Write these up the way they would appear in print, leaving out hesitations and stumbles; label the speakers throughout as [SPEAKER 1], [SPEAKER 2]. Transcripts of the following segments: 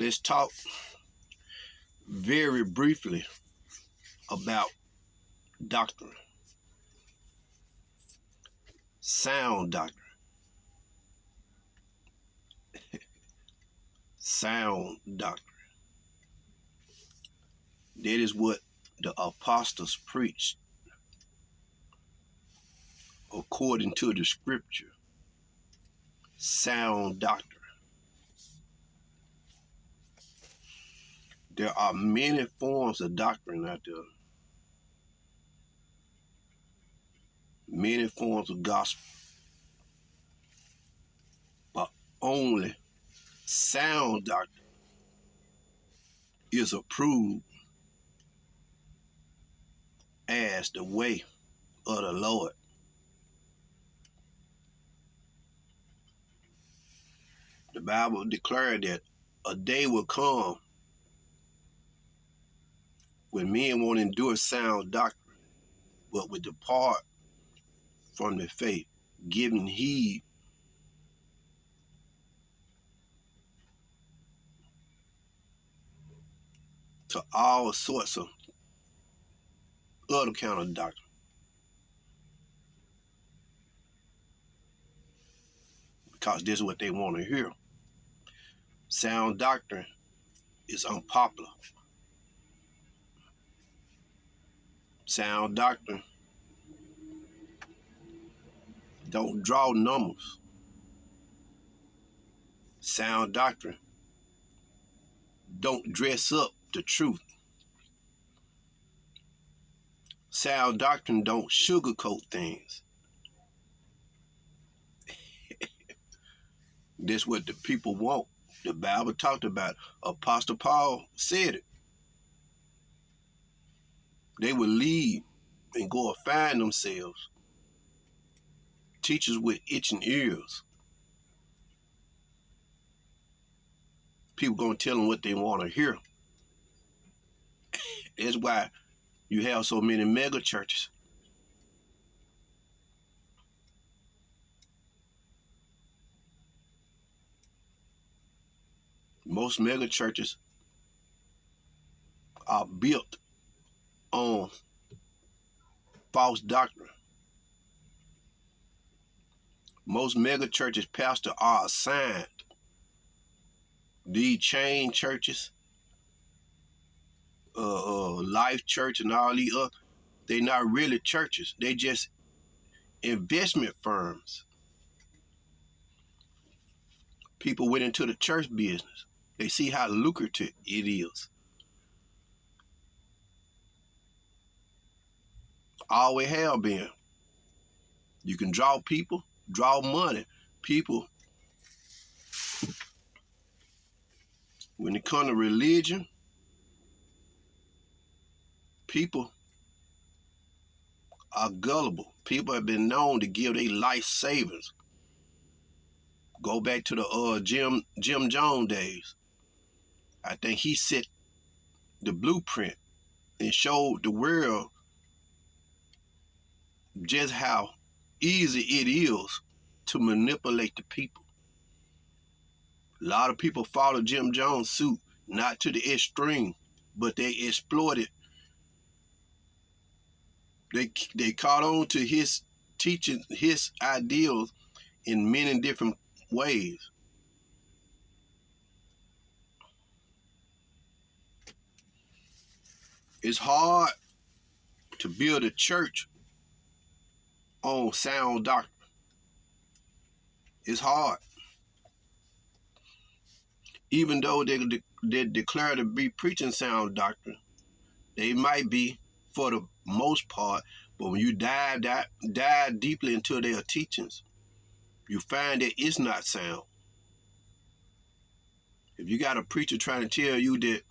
[SPEAKER 1] Let's talk very briefly about doctrine. Sound doctrine. Sound doctrine. That is what the apostles preached according to the scripture. Sound doctrine. There are many forms of doctrine out there. Many forms of gospel. But only sound doctrine is approved as the way of the Lord. The Bible declared that a day will come when men won't endure sound doctrine, but will depart from the faith, giving heed to all sorts of other kind of doctrine. Because this is what they want to hear. Sound doctrine is unpopular. Sound doctrine don't draw numbers. Sound doctrine don't dress up the truth. Sound doctrine don't sugarcoat things. That's what the people want. The Bible talked about it. Apostle Paul said it. They would leave and go and find themselves teachers with itching ears. People gonna tell them what they want to hear. That's why you have so many mega churches. Most mega churches are built on false doctrine. Most mega churches pastors are assigned. These chain churches, Life Church and all these other, they not really churches. They just investment firms. People went into the church business. They see how lucrative it is. Always have been. You can draw people, draw money. People, when it comes to religion, people are gullible. People have been known to give their life savings. Go back to the Jim Jones days. I think he set the blueprint and showed the world just how easy it is to manipulate the people. A lot of people follow Jim Jones' suit, not to the extreme, but they exploited. They caught on to his teaching, his ideals in many different ways. It's hard to build a church on sound doctrine. It's hard. Even though they declare to be preaching sound doctrine, they might be for the most part, but when you dive deeply into their teachings, you find that it's not sound. If you got a preacher trying to tell you that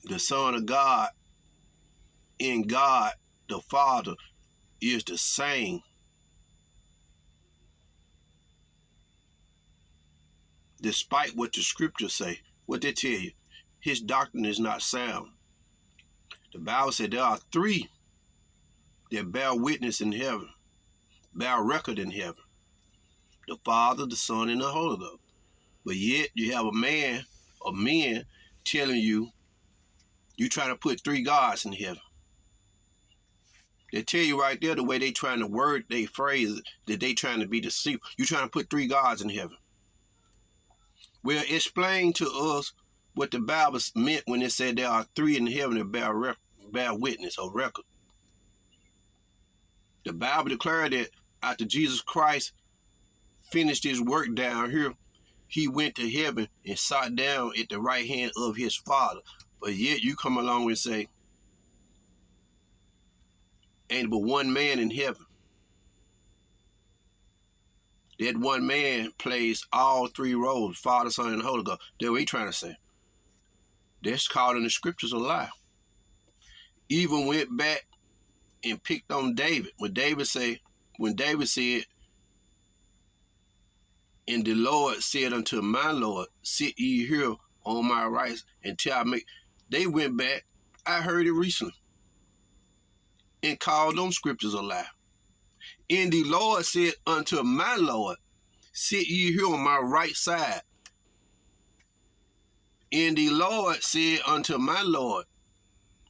[SPEAKER 1] the Son of God in God the Father is the same, despite what the scriptures say, what they tell you, his doctrine is not sound. The Bible said there are three that bear witness in heaven, bear record in heaven: the Father, the Son, and the Holy Ghost. But yet you have a man or men telling you trying to put three gods in heaven. They tell you right there the way they trying to word they phrase that they trying to be deceived. You trying to put three gods in heaven. Well, explain to us what the Bible meant when it said there are three in heaven that bear witness or record. The Bible declared that after Jesus Christ finished his work down here, he went to heaven and sat down at the right hand of his Father. But yet you come along and say, ain't but one man in heaven. That one man plays all three roles, Father, Son, and Holy Ghost. That's what he's trying to say. That's called in the scriptures a lie. Even went back and picked on David. When David said, and the Lord said unto my Lord, sit ye here on my right until I make. They went back, I heard it recently, and called them scriptures a lie. And the Lord said unto my Lord, sit ye here on my right side. And the Lord said unto my Lord,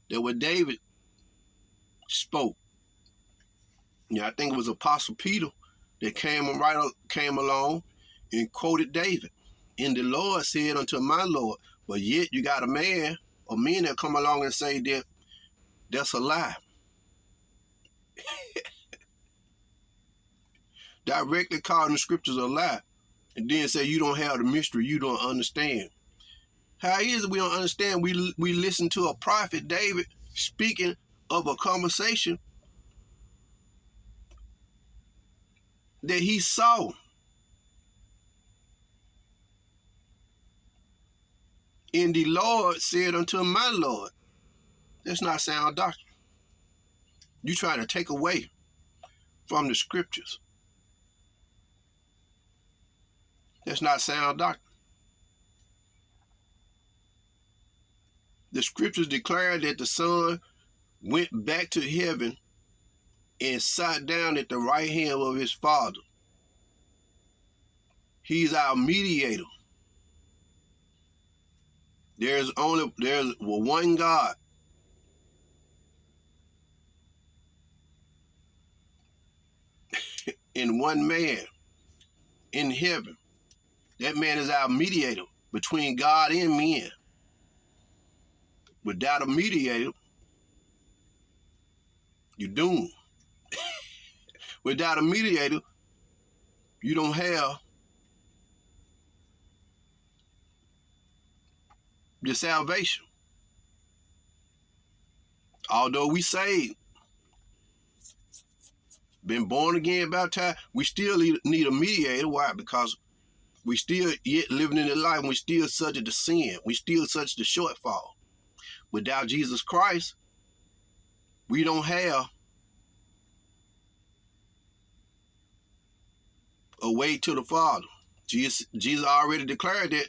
[SPEAKER 1] that what David spoke. Yeah, I think it was Apostle Peter that came along and quoted David. And the Lord said unto my Lord, but yet you got a man or men that come along and say that that's a lie. Directly calling the scriptures a lie. And then say you don't have the mystery, you don't understand. How is it we don't understand? We listen to a prophet, David, speaking of a conversation that he saw. And the Lord said unto my Lord, that's not sound doctrine. You trying to take away from the scriptures. That's not sound doctrine. The scriptures declare that the Son went back to heaven and sat down at the right hand of his Father. He's our mediator. There's one God. And one man in heaven. That man is our mediator between God and men. Without a mediator, you're doomed. Without a mediator, you don't have the salvation. Although we saved, been born again, baptized, we still need a mediator. Why? Because we still yet living in the life, and we still subject to sin. We still subject to shortfall. Without Jesus Christ, we don't have a way to the Father. Jesus already declared that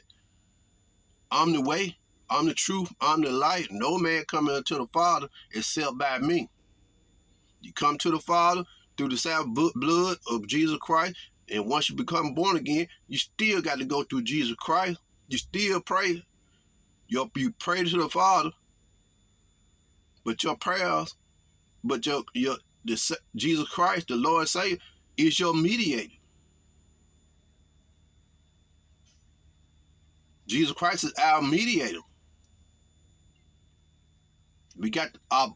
[SPEAKER 1] I'm the way, I'm the truth, I'm the light. No man coming unto the Father except by me. You come to the Father through the blood of Jesus Christ, and once you become born again, you still got to go through Jesus Christ. You still pray. You pray to the Father, but your prayers, Jesus Christ, the Lord Savior, is your mediator. Jesus Christ is our mediator. We got a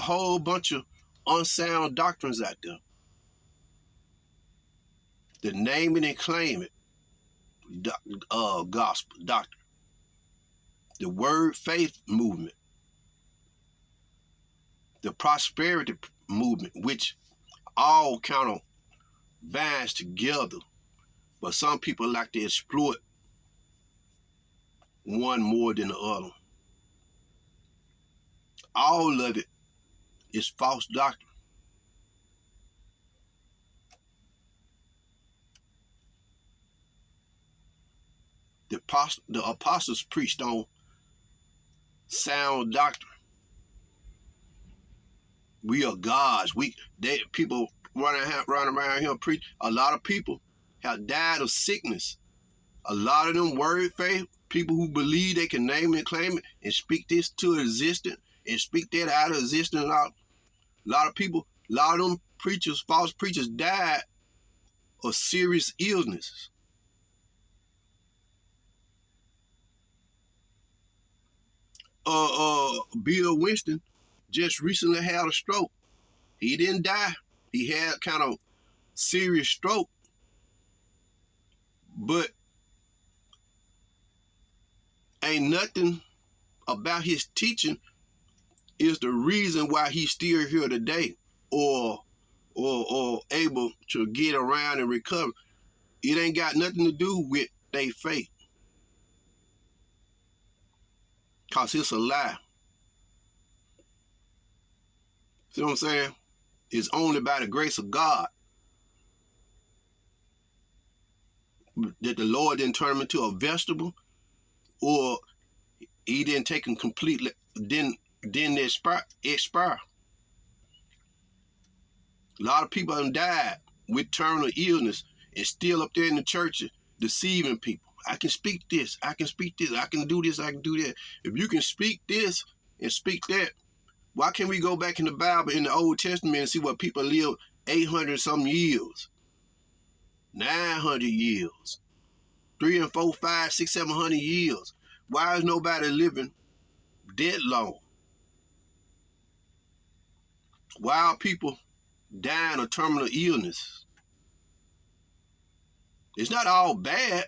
[SPEAKER 1] whole bunch of unsound doctrines out there. The name it and claim it, gospel doctrine. The word faith movement. The prosperity movement, which all kind of binds together. But some people like to exploit one more than the other. All of it is false doctrine. The apostles preached on sound doctrine. We are gods. People running around here preach. A lot of people have died of sickness A lot of them word faith, people who believe they can name it and claim it and speak this to existence and speak that out of existence. A lot of people, a lot of them preachers, false preachers died of serious illnesses. Bill Winston just recently had a stroke. He didn't die. He had kind of serious stroke, but ain't nothing about his teaching is the reason why he's still here today, or able to get around and recover. It ain't got nothing to do with their faith, cause it's a lie. See what I'm saying? It's only by the grace of God that the Lord didn't turn him into a vegetable, or he didn't take him completely, didn't expire. A lot of people have died with terminal illness and still up there in the churches deceiving people. I can speak this, I can speak this, I can do this, I can do that. If you can speak this and speak that, why can't we go back in the Bible, in the Old Testament, and see what people live 800 some years, 900 years, 3 and 4, 5, 6, 700 years? Why is nobody living that long? Why are people dying of terminal illness? It's not all bad,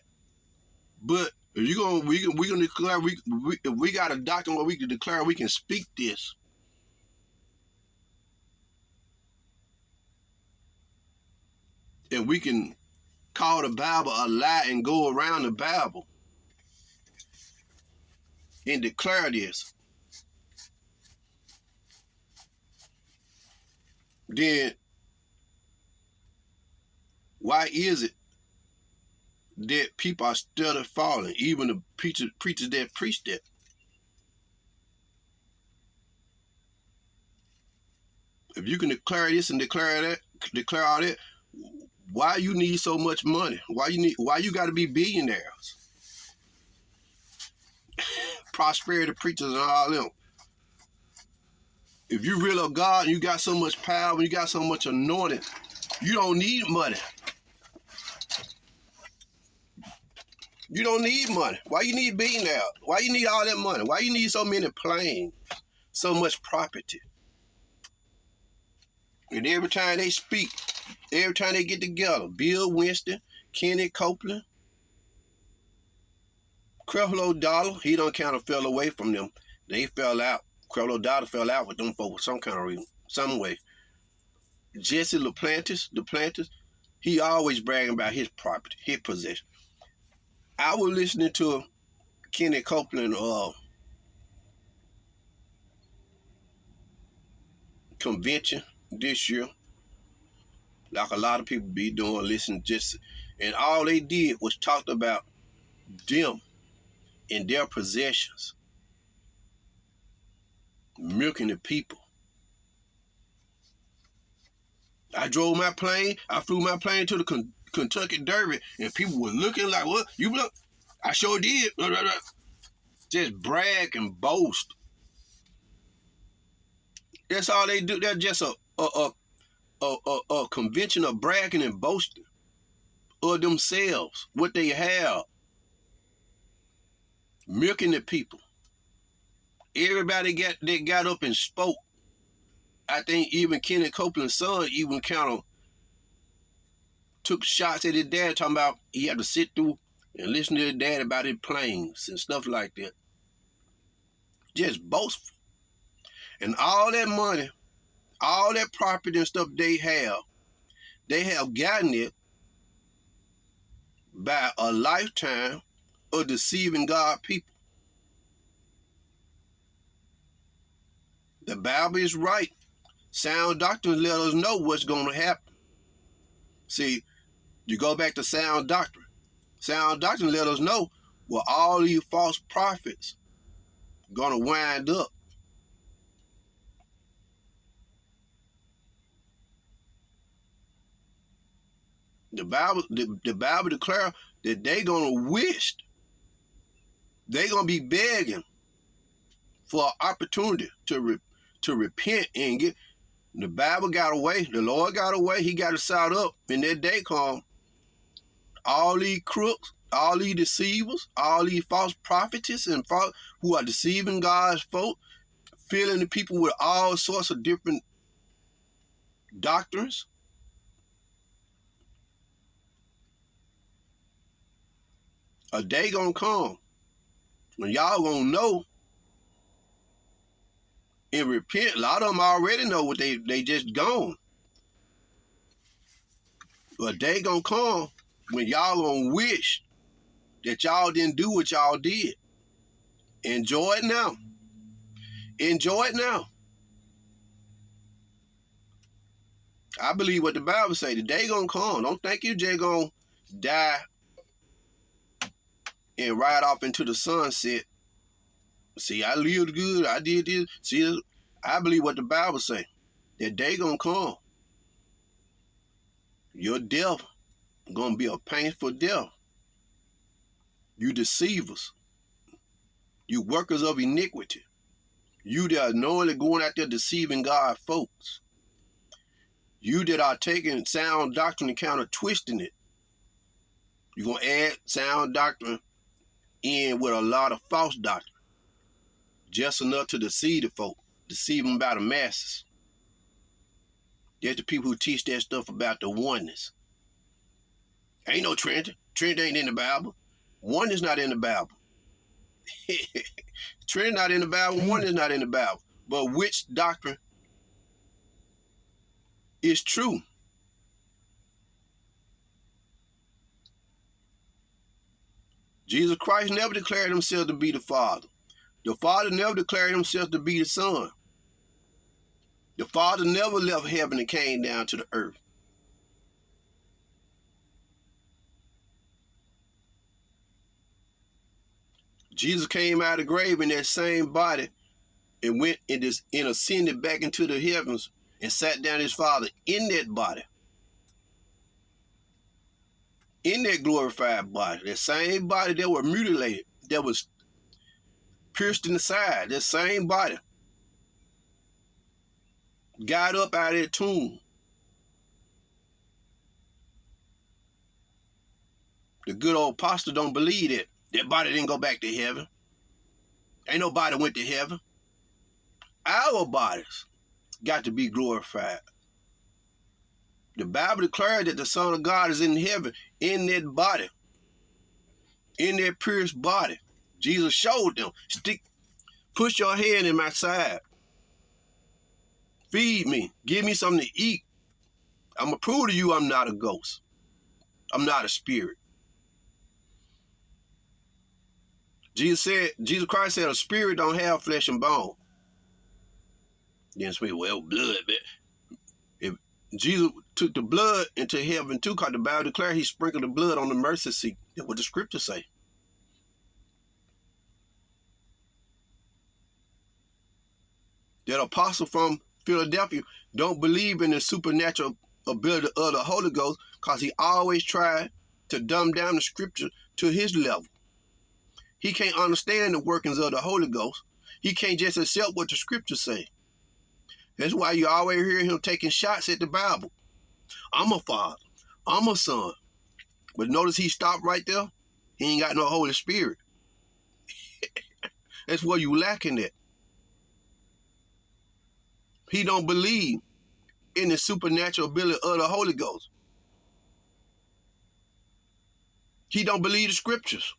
[SPEAKER 1] but if we gonna declare if we got a doctrine where we can declare we can speak this, and we can call the Bible a lie and go around the Bible and declare this, then why is it that people are still falling, even the preachers that preach that? If you can declare this and declare that, declare all that, why you need so much money? Why you got to be billionaires? Prosperity preachers and all them. If you really are God and you got so much power and you got so much anointing, you don't need money. You don't need money. Why you need billionaires? Why you need all that money? Why you need so many planes, so much property? And every time they speak, every time they get together, Bill Winston, Kenny Copeland, Creflo Dollar, he don't kind of fell away from them. They fell out. Creflo Dollar fell out with them folks for some kind of reason, some way. Jesse the he always bragging about his property, his possession. I was listening to Kenny Copeland convention this year, like a lot of people be doing, listening just, and all they did was talk about them and their possessions, milking the people. I drove my plane, I flew my plane to the Kentucky Derby, and people were looking like, what? You look? I sure did. Just brag and boast. That's all they do. They're just a convention of bragging and boasting of themselves, what they have, milking the people. Everybody got up and spoke. I think even Kenny Copeland's son even kind of took shots at his dad, talking about he had to sit through and listen to his dad about his planes and stuff like that. Just boastful. And all that money, all that property and stuff they have gotten it by a lifetime of deceiving God people. The Bible is right. Sound doctrine let us know what's going to happen. See, you go back to sound doctrine. Sound doctrine let us know where all these false prophets going to wind up. The Bible declare that they gonna wish, they gonna be begging for an opportunity to repent and get. The Bible got away. The Lord got away. He got us out up. And that day come, all these crooks, all these deceivers, all these false prophetess and false, who are deceiving God's folk, filling the people with all sorts of different doctrines. A day gonna come when y'all gonna know and repent. A lot of them already know what they just gone. But a day gonna come when y'all gonna wish that y'all didn't do what y'all did. Enjoy it now. Enjoy it now. I believe what the Bible say. The day gonna come. Don't think you just gonna die and ride off into the sunset. See, I lived good. I did this. See, I believe what the Bible say. That day gonna come. Your death gonna be a painful death. You deceivers. You workers of iniquity. You that are knowingly going out there deceiving God folks. You that are taking sound doctrine and kind of twisting it. You're going to add sound doctrine in with a lot of false doctrine. Just enough to deceive the folk. Deceive them by the masses. There's the people who teach that stuff about the oneness. Ain't no Trinity. Trinity ain't in the Bible. Oneness not in the Bible. Trinity not in the Bible. Oneness not in the Bible. But which doctrine is true? Jesus Christ never declared himself to be the Father. The Father never declared himself to be the Son. The Father never left heaven and came down to the earth. Jesus came out of the grave in that same body and went and ascended back into the heavens and sat down his Father in that body. In that glorified body. That same body that was mutilated, that was pierced in the side. That same body got up out of that tomb. The good old apostle don't believe that. That body didn't go back to heaven. Ain't nobody went to heaven. Our bodies got to be glorified. The Bible declared that the Son of God is in heaven, in that body, in that pierced body. Jesus showed them, push your hand in my side. Feed me. Give me something to eat. I'm going to prove to you I'm not a ghost. I'm not a spirit. Jesus Christ said a spirit don't have flesh and bone. Then say, well, blood. If Jesus took the blood into heaven too, because the Bible declared he sprinkled the blood on the mercy seat. That's what the scriptures say. That apostle from Philadelphia don't believe in the supernatural ability of the Holy Ghost because he always tried to dumb down the scripture to his level. He can't understand the workings of the Holy Ghost. He can't just accept what the scriptures say. That's why you always hear him taking shots at the Bible. I'm a father. I'm a son. But notice he stopped right there. He ain't got no Holy Spirit. That's where you lacking it. He don't believe in the supernatural ability of the Holy Ghost. He don't believe the scriptures.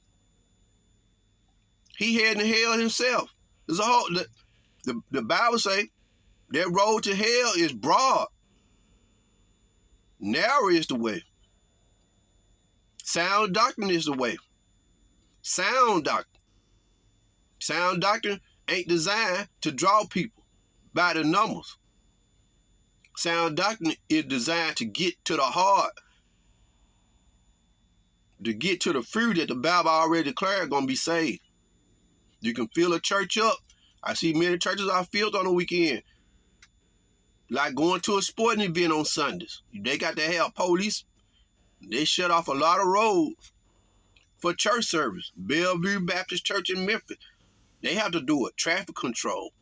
[SPEAKER 1] He heading to hell himself. There's a whole the Bible say that road to hell is broad. Narrow is the way. Sound doctrine is the way. Sound doctrine. Sound doctrine ain't designed to draw people by the numbers. Sound doctrine is designed to get to the heart, to get to the fruit that the Bible already declared going to be saved. You can fill a church up. I see many churches are filled on the weekend. Like going to a sporting event on Sundays. They got to have police They shut off a lot of roads for church service. Bellevue Baptist Church in Memphis, they have to do it. Traffic control.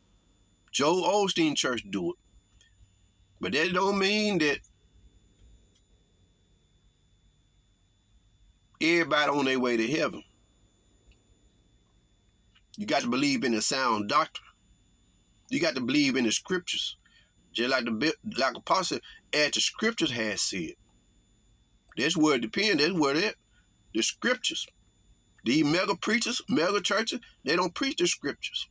[SPEAKER 1] Joel Osteen Church do it. But that don't mean that everybody on their way to heaven. You got to believe in the sound doctrine. You got to believe in the scriptures. Just like Apostle, as the scriptures has said. That's where it depends. That's where the scriptures. These mega preachers, mega churches, they don't preach the scriptures.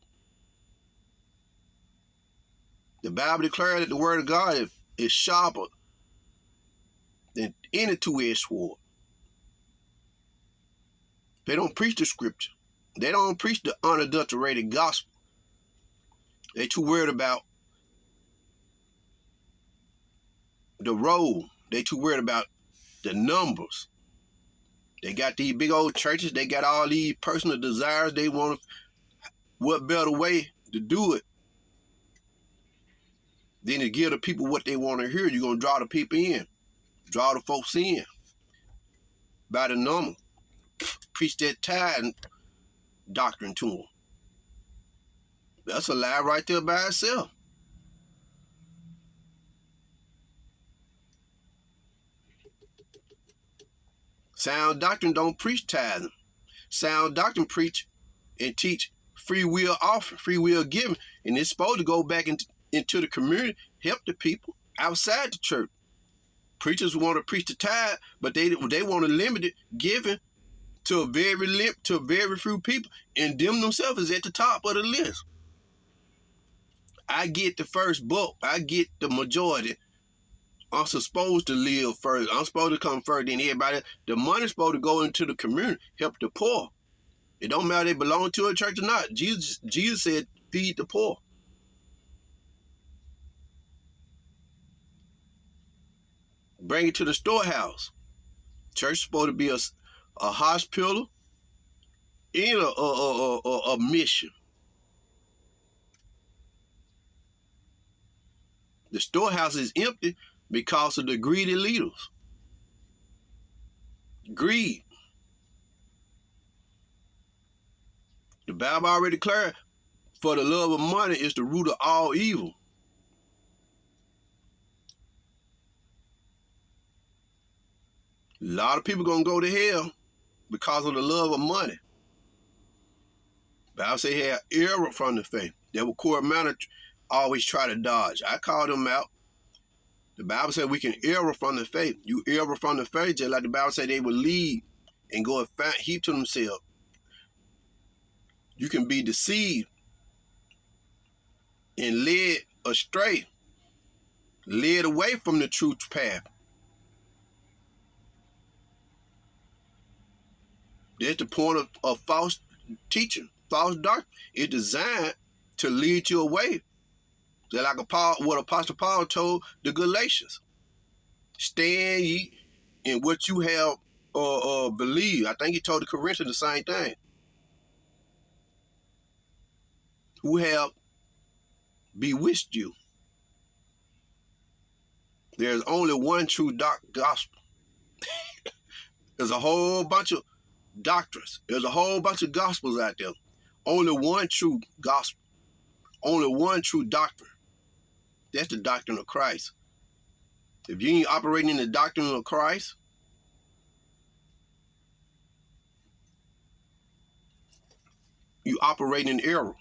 [SPEAKER 1] The Bible declares that the word of God is sharper than any two-edged sword. They don't preach the scripture. They don't preach the unadulterated gospel. They too worried about the road. They too worried about the numbers. They got these big old churches. They got all these personal desires. They want what better way to do it than to give the people what they want to hear. You're going to draw the people in. Draw the folks in by the number. Preach that tithe doctrine to them. That's a lie right there by itself. Sound doctrine don't preach tithing. Sound doctrine preach and teach free will offering, free will giving. And it's supposed to go back into the community, help the people outside the church. Preachers want to preach the tithe, but they want to limit it, giving to a very few people, and them themselves is at the top of the list. I get the first bulk. I get the majority. I'm supposed to live first. I'm supposed to come first than everybody. The money's supposed to go into the community, help the poor. It don't matter if they belong to a church or not. Jesus said, feed the poor. Bring it to the storehouse. Church is supposed to be a hospital and a mission. The storehouse is empty because of the greedy leaders. Greed. The Bible already declared, for the love of money is the root of all evil. A lot of people gonna go to hell because of the love of money. The Bible say have error from the faith. That what Core Manor always try to dodge. I call them out. The Bible said we can err from the faith. You err from the faith, just like the Bible said they will lead and go and find heap to themselves. You can be deceived and led astray, led away from the truth path. That's the point of false teaching. False doctrine is designed to lead you away. Just like what Apostle Paul told the Galatians. Stand ye in what you have believed. I think he told the Corinthians the same thing. Who have bewitched you. There's only one true gospel. There's a whole bunch of doctrines. There's a whole bunch of gospels out there. Only one true gospel. Only one true doctrine. That's the doctrine of Christ. If you ain't operating in the doctrine of Christ, you operate in error.